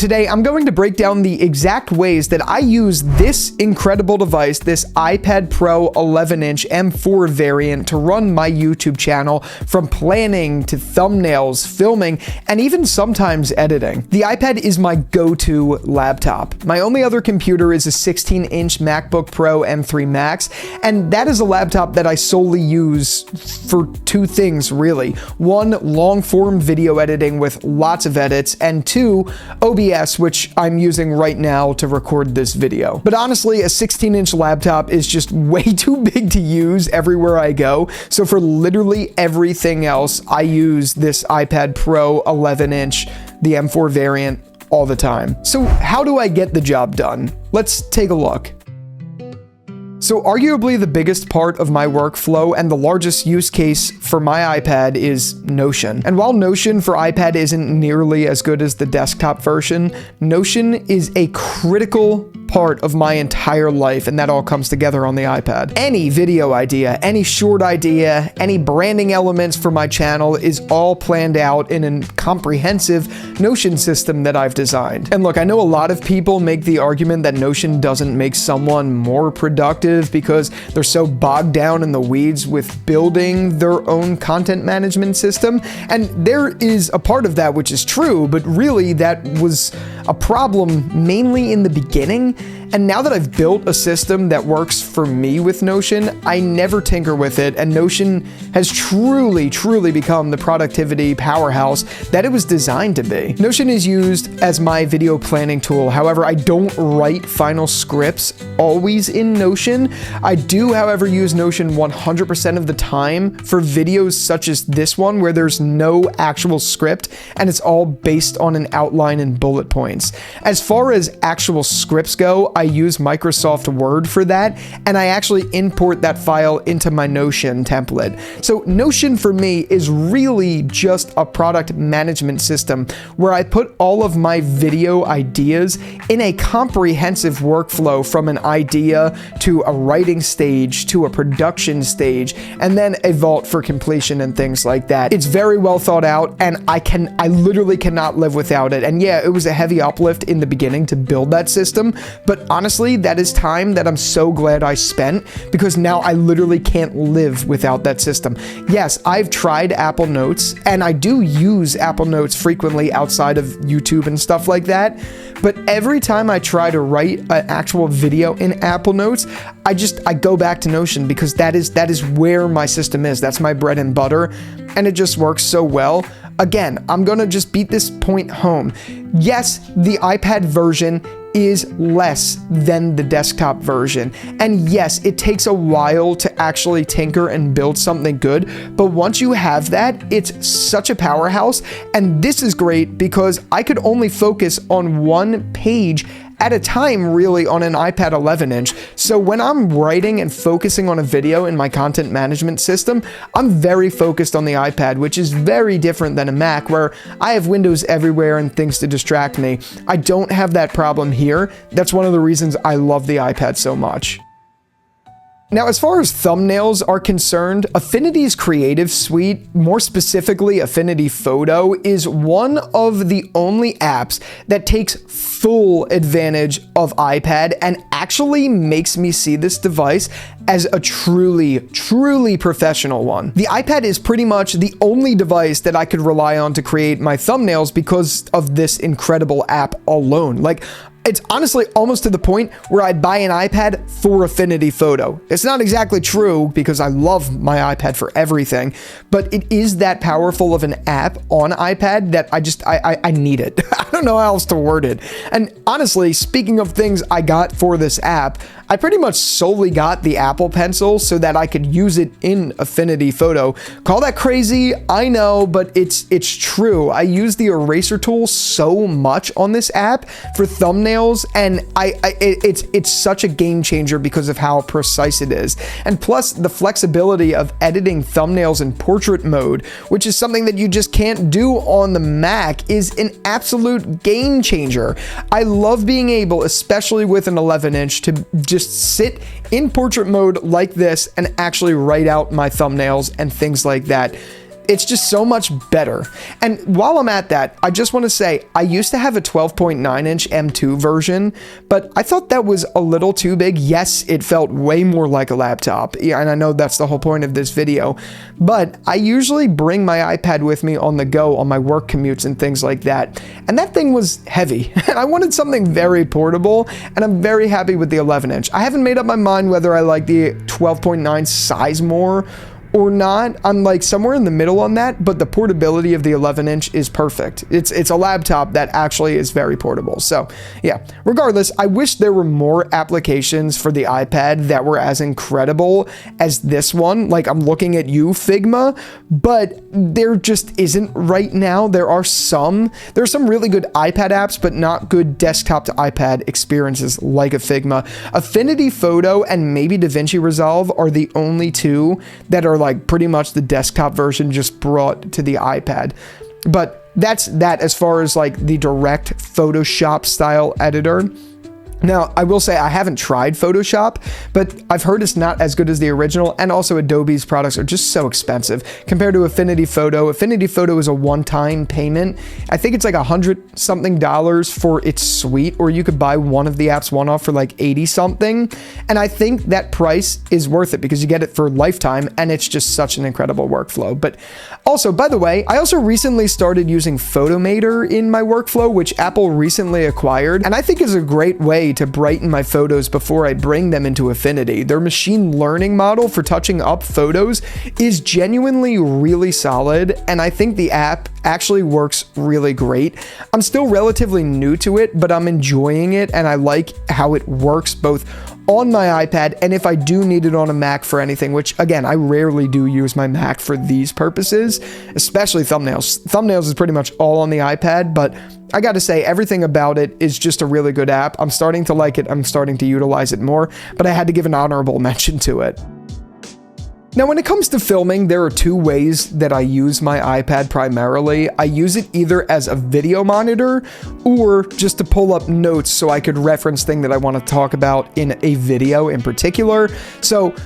today I'm going to break down the exact ways that I use this incredible device, this iPad Pro 11-inch M4 variant, to run my YouTube channel, from planning to thumbnails, filming, and even sometimes editing. The iPad is my go-to laptop. My only other computer is a 16-inch MacBook Pro M3 Max, and that is a laptop that I solely use for two things, really. One, long-form video editing with lots of edits, and two, OBS, which I'm using right now to record this video. But honestly, a 16-inch laptop is just way too big to use everywhere I go, so for literally everything else, I use this iPad Pro 11-inch, the M4 variant, all the time. So how do I get the job done? Let's take a look. So arguably the biggest part of my workflow and the largest use case for my iPad is Notion. And while Notion for iPad isn't nearly as good as the desktop version, Notion is a critical part of my entire life, and that all comes together on the iPad. Any video idea, any short idea, any branding elements for my channel is all planned out in a comprehensive Notion system that I've designed. And look, I know a lot of people make the argument that Notion doesn't make someone more productive because they're so bogged down in the weeds with building their own content management system, and there is a part of that which is true, but really that was a problem mainly in the beginning. And now that I've built a system that works for me with Notion, I never tinker with it, and Notion has truly become the productivity powerhouse that it was designed to be. Notion is used as my video planning tool. However, I don't write final scripts always in Notion. I do, however, use Notion 100% of the time for videos such as this one, where there's no actual script and it's all based on an outline and bullet points. As far as actual scripts go, I use Microsoft Word for that, and I actually import that file into my Notion template. So Notion for me is really just a product management system where I put all of my video ideas in a comprehensive workflow, from an idea to a writing stage to a production stage, and then a vault for completion and things like that. It's very well thought out, and I literally cannot live without it. And yeah, it was a heavy uplift in the beginning to build that system, but honestly, that is time that I'm so glad I spent, because now I literally can't live without that system. Yes, I've tried Apple Notes, and I do use Apple Notes frequently outside of YouTube and stuff like that, but every time I try to write an actual video in Apple Notes, I go back to Notion, because that is where my system is. That's my bread and butter, and it just works so well. Again, I'm gonna just beat this point home. Yes, the iPad version is less than the desktop version. And yes, it takes a while to actually tinker and build something good, but once you have that, it's such a powerhouse. And this is great because I could only focus on one page at a time, really, on an iPad 11-inch. So when I'm writing and focusing on a video in my content management system, I'm very focused on the iPad, which is very different than a Mac, where I have windows everywhere and things to distract me. I don't have that problem here. That's one of the reasons I love the iPad so much. Now, as far as thumbnails are concerned, Affinity's Creative Suite, more specifically Affinity Photo, is one of the only apps that takes full advantage of iPad and actually makes me see this device as a truly professional one. The iPad is pretty much the only device that I could rely on to create my thumbnails because of this incredible app alone. Like, it's honestly almost to the point where I'd buy an iPad for Affinity Photo. It's not exactly true because I love my iPad for everything, but it is that powerful of an app on iPad that I need it. I don't know how else to word it. And honestly, speaking of things I got for this app, I pretty much solely got the Apple Pencil so that I could use it in Affinity Photo. Call that crazy, I know, but it's true. I use the eraser tool so much on this app for thumbnails, and it's such a game changer because of how precise it is. And plus, the flexibility of editing thumbnails in portrait mode, which is something that you just can't do on the Mac, is an absolute game changer. I love being able, especially with an 11-inch, to just sit in portrait mode like this and actually write out my thumbnails and things like that. it's just so much better. And while I'm at that, I just want to say, I used to have a 12.9-inch M2 version, but I thought that was a little too big. Yes, it felt way more like a laptop, yeah, and I know that's the whole point of this video, but I usually bring my iPad with me on the go on my work commutes and things like that, and that thing was heavy, and I wanted something very portable, and I'm very happy with the 11-inch. I haven't made up my mind whether I like the 12.9 size more or not. I'm like somewhere in the middle on that, but the portability of the 11-inch is perfect. It's a laptop that actually is very portable. So yeah, regardless, I wish there were more applications for the iPad that were as incredible as this one. Like, I'm looking at you, Figma, but there just isn't right now. There's some really good iPad apps, but not good desktop to iPad experiences like a Figma. Affinity Photo and maybe DaVinci Resolve are the only two that are like pretty much the desktop version just brought to the iPad. But that's that as far as like the direct Photoshop style editor. Now, I will say I haven't tried Photoshop, but I've heard it's not as good as the original, and also Adobe's products are just so expensive compared to Affinity Photo. Affinity Photo is a one-time payment. I think it's like $100 something for its suite, or you could buy one of the apps one-off for like 80 something. And I think that price is worth it because you get it for lifetime, and it's just such an incredible workflow. But also, by the way, I also recently started using Photomator in my workflow, which Apple recently acquired, and I think is a great way to brighten my photos before I bring them into Affinity. Their machine learning model for touching up photos is genuinely really solid, and I think the app actually works really great. I'm still relatively new to it, but I'm enjoying it, and I like how it works both on my iPad and if I do need it on a Mac for anything, which again, I rarely do use my Mac for these purposes, especially thumbnails. Thumbnails is pretty much all on the iPad, but I gotta say, everything about it is just a really good app. I'm starting to like it. I'm starting to utilize it more, but I had to give an honorable mention to it. Now, when it comes to filming, there are two ways that I use my iPad primarily. I use it either as a video monitor or just to pull up notes so I could reference things that I want to talk about in a video in particular. So,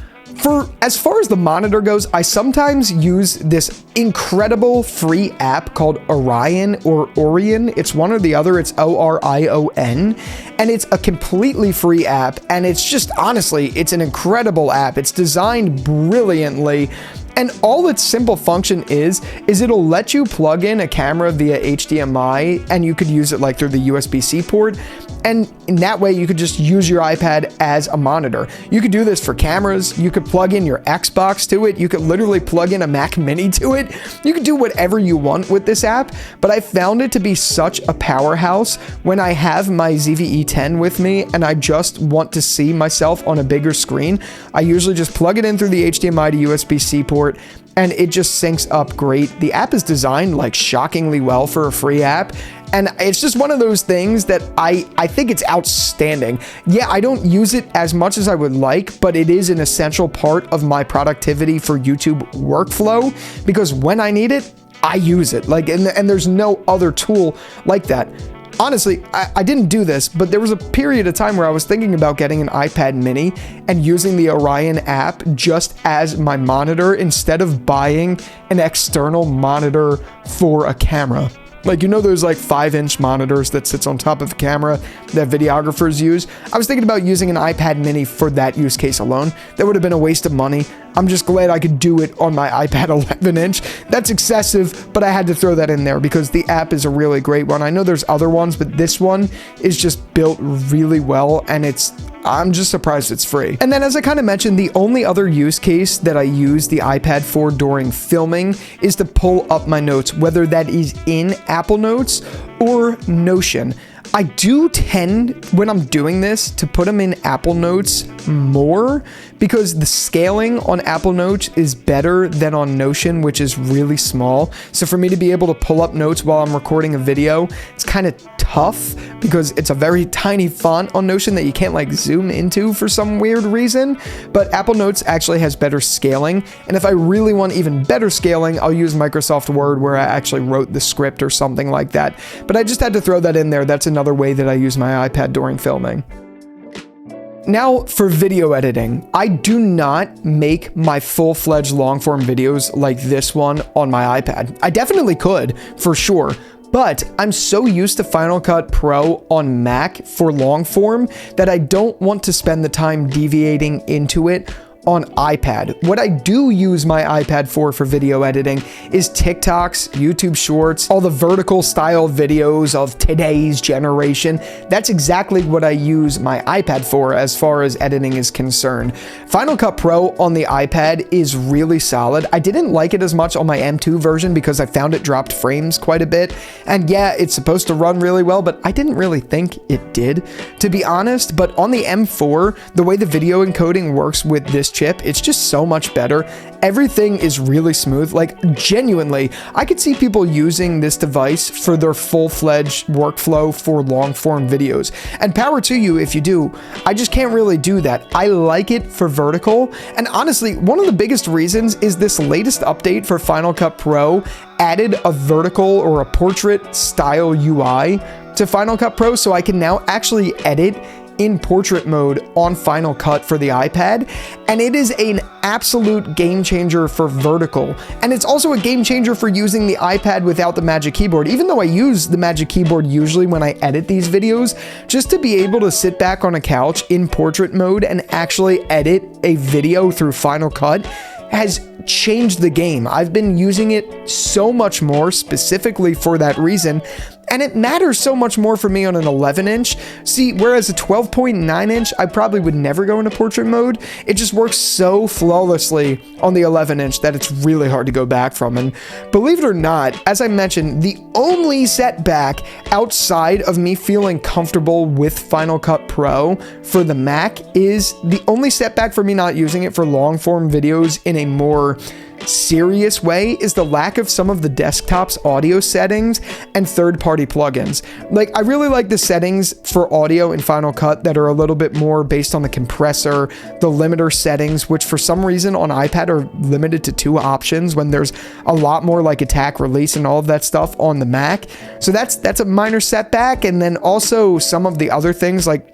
as far as the monitor goes, I sometimes use this incredible free app called Orion or Orion. It's one or the other. It's Orion, and it's a completely free app. And it's just, honestly, it's an incredible app. It's designed brilliantly. And all its simple function is it'll let you plug in a camera via HDMI, and you could use it like through the USB-C port. And in that way, you could just use your iPad as a monitor. You could do this for cameras. You could plug in your Xbox to it. You could literally plug in a Mac Mini to it. You could do whatever you want with this app, but I found it to be such a powerhouse when I have my ZVE 10 with me and I just want to see myself on a bigger screen. I usually just plug it in through the HDMI to USB-C port, and it just syncs up great. The app is designed like shockingly well for a free app, and it's just one of those things that I think it's outstanding. Yeah, I don't use it as much as I would like, but it is an essential part of my productivity for YouTube workflow, because when I need it, I use it. Like, and there's no other tool like that. Honestly, I didn't do this, but there was a period of time where I was thinking about getting an iPad mini and using the Orion app just as my monitor instead of buying an external monitor for a camera. Like, you know those like 5-inch monitors that sits on top of a camera that videographers use? I was thinking about using an iPad mini for that use case alone. That would have been a waste of money. I'm just glad I could do it on my iPad 11-inch. That's excessive, but I had to throw that in there because the app is a really great one. I know there's other ones, but this one is just built really well, and I'm just surprised it's free. And then, as I kind of mentioned, the only other use case that I use the iPad for during filming is to pull up my notes, whether that is in Apple Notes or Notion. I do tend, when I'm doing this, to put them in Apple Notes more because the scaling on Apple Notes is better than on Notion, which is really small. So for me to be able to pull up notes while I'm recording a video, it's kind of tough because it's a very tiny font on Notion that you can't like zoom into for some weird reason. But Apple Notes actually has better scaling. And if I really want even better scaling, I'll use Microsoft Word where I actually wrote the script or something like that. But I just had to throw that in there. That's another way that I use my iPad during filming. now for video editing, I do not make my full-fledged long-form videos like this one on my iPad. I definitely could, for sure. But I'm so used to Final Cut Pro on Mac for long form that I don't want to spend the time deviating into it on iPad. What I do use my iPad for video editing is TikToks, YouTube Shorts, all the vertical style videos of today's generation. That's exactly what I use my iPad for as far as editing is concerned. Final Cut Pro on the iPad is really solid. I didn't like it as much on my M2 version because I found it dropped frames quite a bit. And yeah, it's supposed to run really well, but I didn't really think it did, to be honest. But on the M4, the way the video encoding works with this chip, it's just so much better. Everything is really smooth. Like, genuinely, I could see people using this device for their full-fledged workflow for long-form videos. And power to you if you do. I just can't really do that. I like it for vertical. And honestly, one of the biggest reasons is this latest update for Final Cut Pro added a vertical or a portrait style UI to Final Cut Pro, so I can now actually edit in portrait mode on Final Cut for the iPad, and it is an absolute game changer for vertical. And it's also a game changer for using the iPad without the Magic Keyboard, even though I use the Magic Keyboard usually when I edit these videos, just to be able to sit back on a couch in portrait mode and actually edit a video through Final Cut has changed the game. I've been using it so much more specifically for that reason, and it matters so much more for me on an 11-inch. See, whereas a 12.9-inch, I probably would never go into portrait mode. It just works so flawlessly on the 11-inch that it's really hard to go back from. And believe it or not, as I mentioned, the only setback outside of me feeling comfortable with Final Cut Pro for the Mac is the only setback for me not using it for long-form videos in a more serious way is the lack of some of the desktop's audio settings and third-party plugins. Like, I really like the settings for audio in Final Cut that are a little bit more based on the compressor, the limiter settings, which for some reason on iPad are limited to 2 options when there's a lot more like attack, release, and all of that stuff on the Mac. So that's a minor setback. And then also some of the other things, like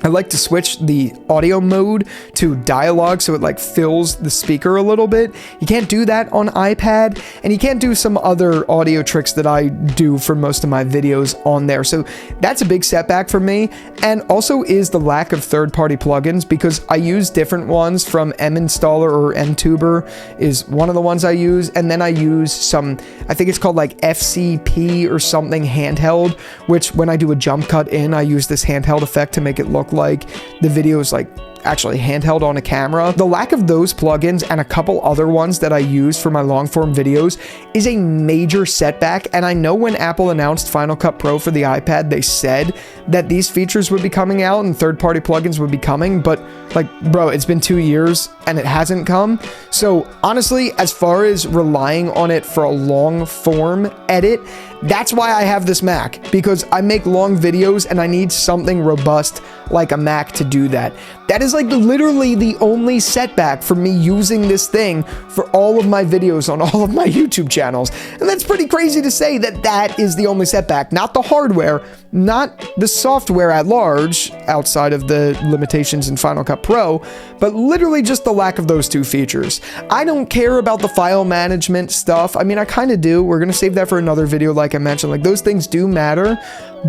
I like to switch the audio mode to dialogue so it like fills the speaker a little bit. You can't do that on iPad, and you can't do some other audio tricks that I do for most of my videos on there. So that's a big setback for me. And also is the lack of third-party plugins, because I use different ones from MInstaller or MTuber is one of the ones I use. And then I use some, I think it's called like FCP or something handheld, which when I do a jump cut in, I use this handheld effect to make it look like the video is like actually handheld on a camera. The lack of those plugins and a couple other ones that I use for my long form videos is a major setback. And I know when Apple announced Final Cut Pro for the iPad, they said that these features would be coming out and third-party plugins would be coming, but like, bro, it's been 2 years and it hasn't come. So honestly, as far as relying on it for a long form edit, that's why I have this Mac, because I make long videos and I need something robust like a Mac to do that. That is like literally the only setback for me using this thing for all of my videos on all of my YouTube channels. And that's pretty crazy to say that that is the only setback, not the hardware, not the software at large, outside of the limitations in Final Cut Pro, but literally just the lack of those 2 features. I don't care about the file management stuff. I mean, I kind of do. We're going to save that for another video, like I mentioned. Like, those things do matter,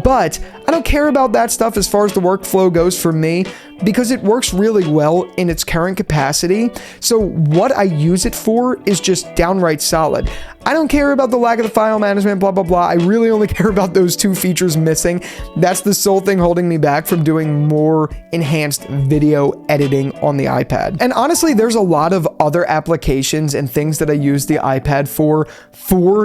but I don't care about that stuff as far as the workflow goes for me, because it works really well in its current capacity. So what I use it for is just downright solid. I don't care about the lack of the file management, blah, blah, blah. I really only care about those 2 features missing. That's the sole thing holding me back from doing more enhanced video editing on the iPad. And honestly, there's a lot of other applications and things that I use the iPad for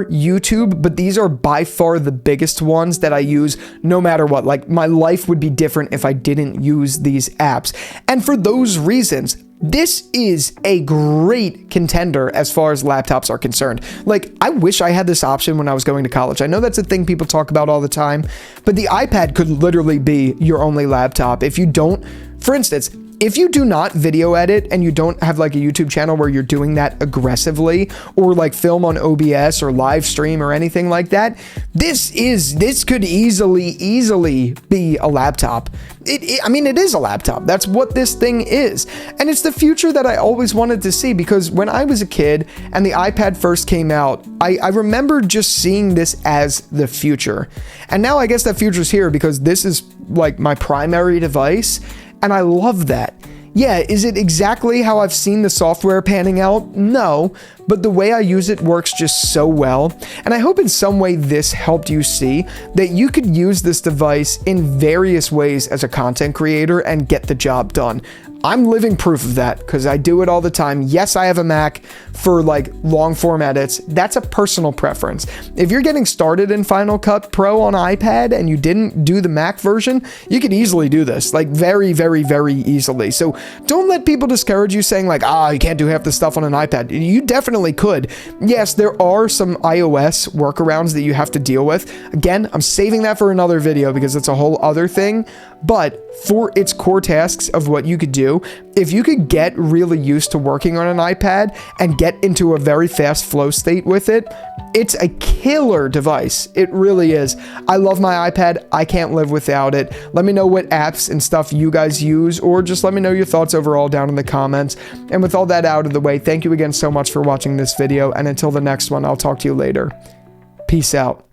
YouTube, but these are by far the biggest ones that I use no matter what. Like, my life would be different if I didn't use these apps. And for those reasons, this is a great contender as far as laptops are concerned. Like, I wish I had this option when I was going to college. I know that's a thing people talk about all the time, but the iPad could literally be your only laptop. If you don't, for instance, if you do not video edit and you don't have like a YouTube channel where you're doing that aggressively, or like film on OBS or live stream or anything like that, this could easily be a laptop. I mean, it is a laptop. That's what this thing is. And it's the future that I always wanted to see, because when I was a kid and the iPad first came out, I remember just seeing this as the future. And now I guess that future's here, because this is like my primary device, and I love that. Yeah, is it exactly how I've seen the software panning out? No, but the way I use it works just so well. And I hope in some way this helped you see that you could use this device in various ways as a content creator and get the job done. I'm living proof of that, because I do it all the time. Yes, I have a Mac for like long form edits. That's a personal preference. If you're getting started in Final Cut Pro on iPad and you didn't do the Mac version, you could easily do this, like very easily. So don't let people discourage you saying like, you can't do half the stuff on an iPad. You definitely could. Yes, there are some iOS workarounds that you have to deal with. Again, I'm saving that for another video because it's a whole other thing. But for its core tasks of what you could do, if you could get really used to working on an iPad and get into a very fast flow state with it, it's a killer device. It really is. I love my iPad. I can't live without it. Let me know what apps and stuff you guys use, or just let me know your thoughts overall down in the comments. And with all that out of the way, thank you again so much for watching this video. And until the next one, I'll talk to you later. Peace out.